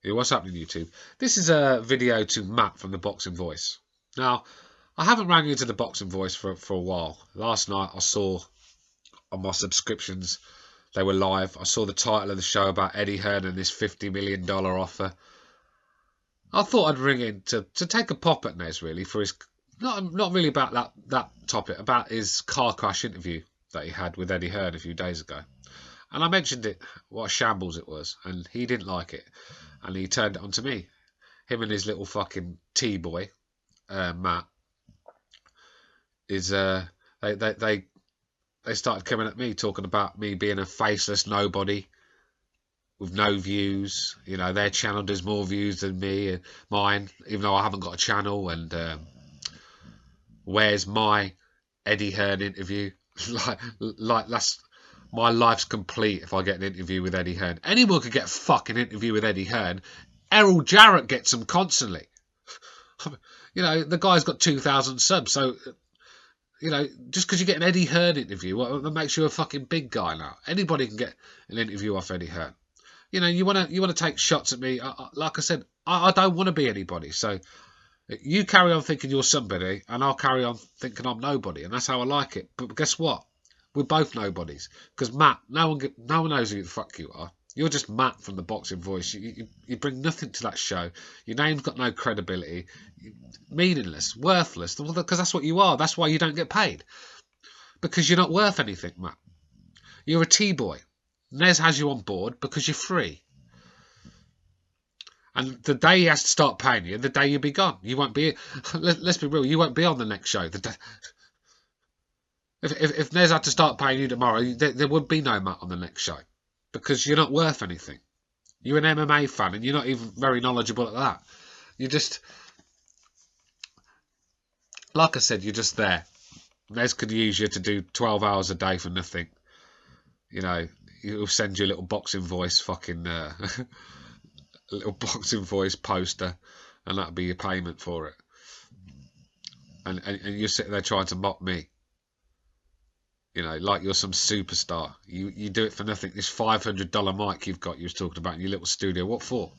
Yeah, what's happening, YouTube? This is a video to Matt from the Boxing Voice. Now, I haven't rang into the Boxing Voice for a while. Last night I saw on my subscriptions they were live. I saw the title of the show about Eddie Hearn and this $50 million offer. I thought I'd ring in to take a pop at Nez, really, for his not really about that topic, about his car crash interview that he had with Eddie Hearn a few days ago. And I mentioned it, what a shambles it was, and he didn't like it. And he turned it on to me. Him and his little fucking T-boy, Matt, is they started coming at me, talking about me being a faceless nobody with no views. You know, their channel does more views than mine, even though I haven't got a channel. And where's my Eddie Hearn interview? like that's my life's complete if I get an interview with Eddie Hearn. Anyone could get a fucking interview with Eddie Hearn. Errol Jarrett gets them constantly. You know, the guy's got 2,000 subs, so, you know, just because you get an Eddie Hearn interview, well, that makes you a fucking big guy now. Anybody can get an interview off Eddie Hearn. You know, you want to take shots at me. Like I said, I don't want to be anybody. So you carry on thinking you're somebody, and I'll carry on thinking I'm nobody, and that's how I like it. But guess what? We're both nobodies. Because Matt, no one knows who the fuck you are. You're just Matt from the Boxing Voice. You bring nothing to that show. Your name's got no credibility. Meaningless, worthless. Because that's what you are. That's why you don't get paid. Because you're not worth anything, Matt. You're a T-boy. Nez has you on board because you're free. And the day he has to start paying you, the day you'll be gone. You won't be... Let's be real. You won't be on the next show. If Nez had to start paying you tomorrow, there would be no Matt on the next show. Because you're not worth anything. You're an MMA fan and you're not even very knowledgeable at that. You're just... Like I said, you're just there. Nez could use you to do 12 hours a day for nothing. You know, he'll send you a little Boxing Voice fucking... a little Boxing Voice poster, and that'll be your payment for it. And you're sitting there trying to mock me. You know, like you're some superstar. You do it for nothing. This $500 mic you've got, you was talking about in your little studio. What for?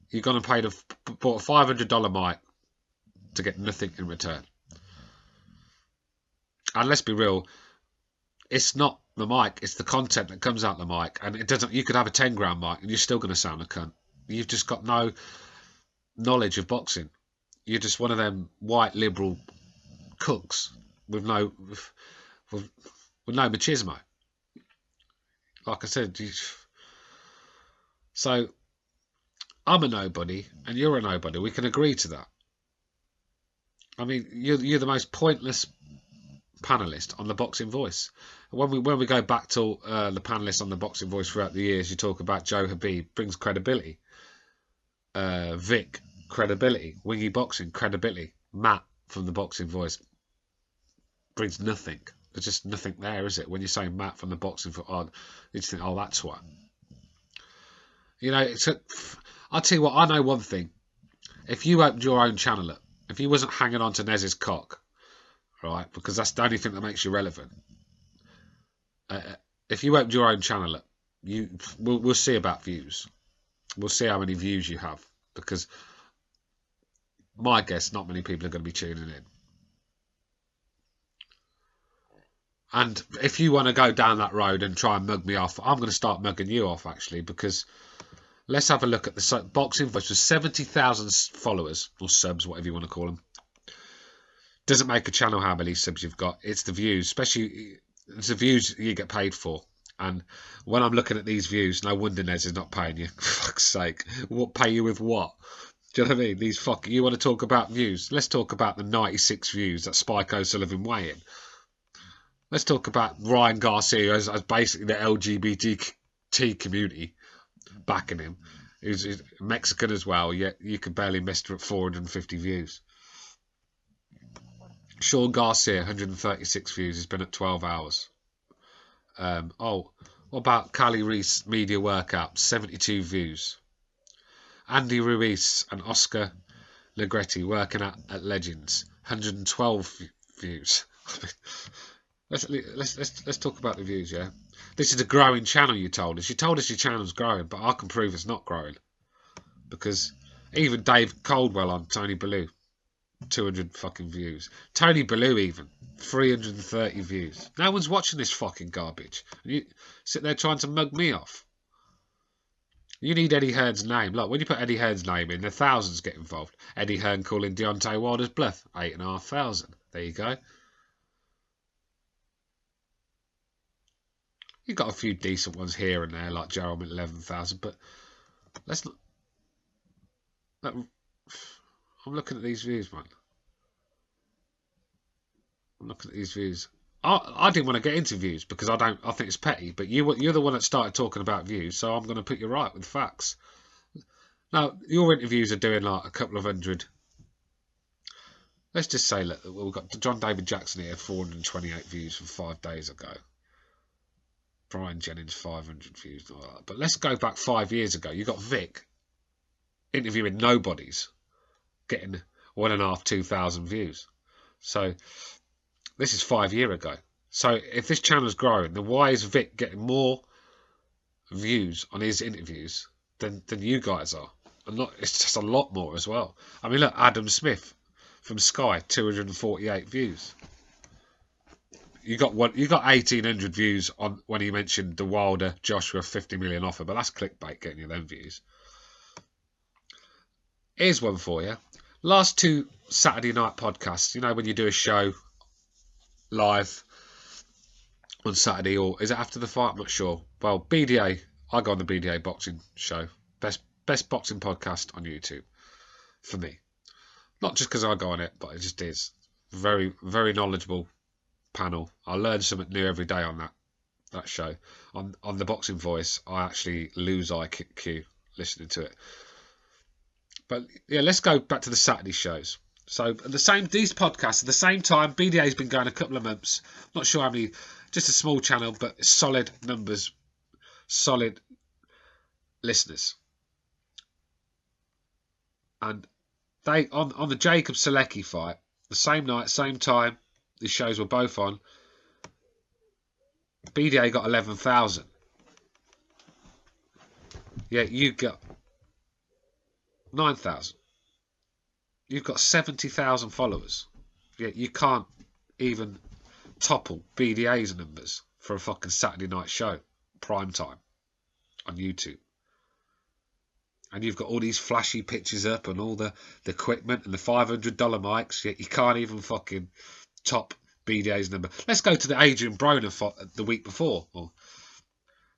You've gone and bought a $500 mic to get nothing in return. And let's be real, it's not the mic, it's the content that comes out the mic. And it doesn't. You could have a 10 grand mic and you're still going to sound a cunt. You've just got no knowledge of boxing. You're just one of them white liberal cooks with no machismo. Like I said, so I'm a nobody and you're a nobody. We can agree to that. I mean, you're the most pointless panelist on the Boxing Voice. When we go back to the panelists on the Boxing Voice throughout the years, you talk about Joe Habib, brings credibility. Vic, credibility. Wingy Boxing, credibility. Matt from the Boxing Voice brings nothing. There's just nothing there, is it? When you're saying Matt from the Boxing Voice, you just think, oh, that's what. You know, I'll tell you what, I know one thing. If you opened your own channel up, if you wasn't hanging on to Nez's cock, right, because that's the only thing that makes you relevant. If you opened your own channel up, we'll see about views. We'll see how many views you have, because my guess, not many people are going to be tuning in. And if you want to go down that road and try and mug me off, I'm going to start mugging you off, actually, because let's have a look at the Boxing Voice with 70,000 followers, or subs, whatever you want to call them. Doesn't make a channel how many subs you've got. It's the views, especially it's the views you get paid for. And when I'm looking at these views, no wonder Nez is not paying you. For fuck's sake. What, pay you with what? Do you know what I mean? You want to talk about views? Let's talk about the 96 views that Spike O'Sullivan weigh in. Let's talk about Ryan Garcia as basically the LGBT community backing him. He's Mexican as well, yet you could barely muster at 450 views. Sean Garcia, 136 views. He's been at 12 hours. What about Cali Reese media workout? 72 views. Andy Ruiz and Oscar Negretti working at Legends. 112 views. Let's talk about the views, yeah? This is a growing channel, you told us. You told us your channel's growing, but I can prove it's not growing. Because even Dave Coldwell on Tony Bellew, 200 fucking views. Tony Bellew even, 330 views. No one's watching this fucking garbage. And you sit there trying to mug me off. You need Eddie Hearn's name. Look, when you put Eddie Hearn's name in, the thousands get involved. Eddie Hearn calling Deontay Wilder's bluff, 8,500. There you go. You've got a few decent ones here and there, like Jerome at 11,000, but let's not. I'm looking at these views, man. I'm looking at these views. I didn't want to get into views because I think it's petty. But you're the one that started talking about views, so I'm going to put you right with facts. Now your interviews are doing like a couple of hundred. Let's just say, look, we've got John David Jackson here, 428 views from 5 days ago. Brian Jennings, 500 views. But let's go back 5 years ago. You got Vic interviewing nobodies, getting 1,500, 2,000 views. So this is 5 years ago. So if this channel's growing, then why is Vic getting more views on his interviews than you guys are? And it's just a lot more as well. I mean, look, Adam Smith from Sky, 248 views. You got 1,800 views on when he mentioned the Wilder Joshua 50 million offer, but that's clickbait getting you them views. Here's one for you. Last 2 Saturday night podcasts, you know, when you do a show live on Saturday, or is it after the fight? I'm not sure. Well, BDA, I go on the BDA Boxing Show. Best boxing podcast on YouTube for me. Not just because I go on it, but it just is. Very, very knowledgeable panel. I learn something new every day on that show. On the Boxing Voice, I actually lose IQ listening to it. But yeah, let's go back to the Saturday shows. So these podcasts at the same time. BDA's been going a couple of months. Not sure how many. Just a small channel, but solid numbers, solid listeners. And they on the Jacob Selecki fight, the same night, same time, these shows were both on. BDA got 11,000. Yeah, you got 9,000. You've got 70,000 followers. Yeah, you can't even topple BDA's numbers for a fucking Saturday night show, prime time, on YouTube. And you've got all these flashy pictures up and all the equipment and the $500 mics, yet you can't even fucking top BDA's number. Let's go to the Adrian Broner the week before.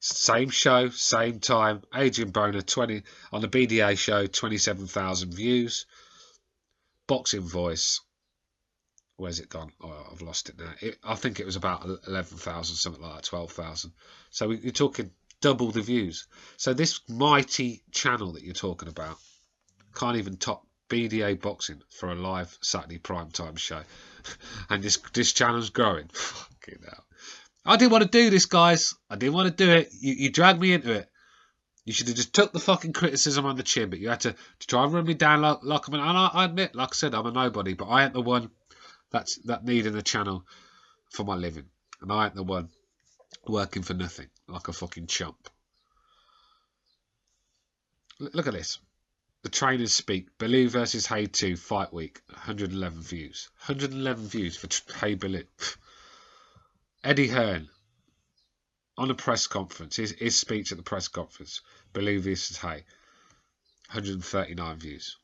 Same show, same time. Adrian Broner 20 on the BDA show, 27,000 views. Boxing Voice, where's it gone? Oh, I've lost it now. I think it was about 11,000, something like that, 12,000. So you're talking double the views. So this mighty channel that you're talking about can't even top BDA Boxing for a live Saturday primetime show. And this channel's growing. Fucking hell. I didn't want to do this, guys. I didn't want to do it. You dragged me into it. You should have just took the fucking criticism on the chin, but you had to try and run me down like I'm an... And I admit, like I said, I'm a nobody, but I ain't the one that needing the channel for my living. And I ain't the one working for nothing, like a fucking chump. Look at this. The trainers speak. Bellew versus Hay 2 fight week. 111 views. 111 views for Hay Bellew. Eddie Hearn on a press conference. His speech at the press conference. Bellew versus Hay. 139 views.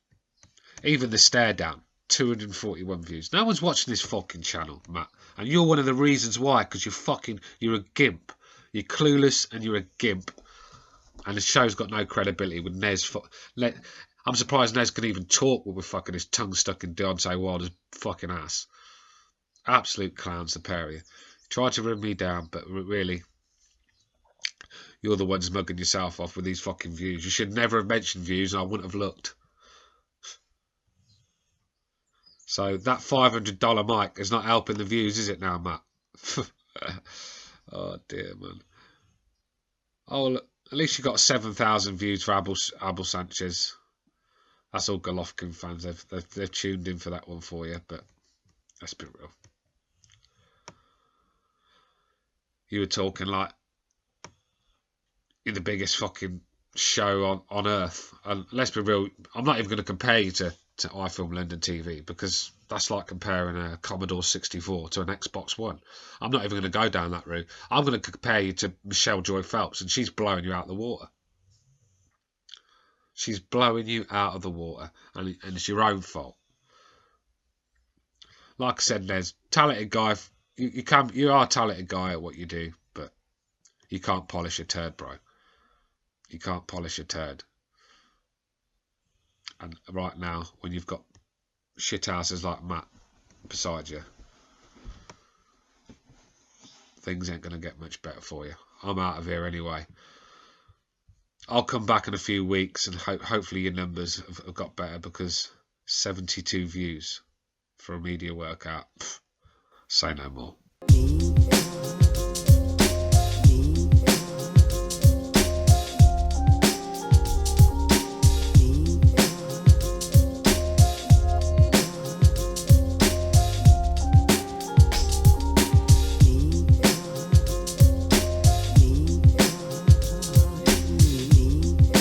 Even the stare down. 241 views. No one's watching this fucking channel, Matt. And you're one of the reasons why. Because you're a gimp. You're clueless and you're a gimp. And the show's got no credibility with Nez. I'm surprised Nez can even talk with fucking his tongue stuck in Deontay Wilder's fucking ass. Absolute clowns, the pair of you. Try to run me down, but really, you're the ones mugging yourself off with these fucking views. You should never have mentioned views, and I wouldn't have looked. So that $500 mic is not helping the views, is it now, Matt? Oh dear, man. Oh, look, at least you got 7,000 views for Abel Sanchez. That's all Golovkin fans. They've tuned in for that one for you. But let's be real. You were talking like you're the biggest fucking show on earth. And let's be real. I'm not even going to compare you to iFilm London TV, because that's like comparing a Commodore 64 to an Xbox One. I'm not even going to go down that route. I'm going to compare you to Michelle Joy Phelps, and she's blowing you out of the water. She's blowing you out of the water, and it's your own fault. Like I said, there's talented guy. You are a talented guy at what you do, but you can't polish a turd, bro. You can't polish a turd. And right now, when you've got shithouses like Matt beside you, things ain't going to get much better for you. I'm out of here anyway. I'll come back in a few weeks, and hopefully your numbers have got better, because 72 views for a media workout. Say no more.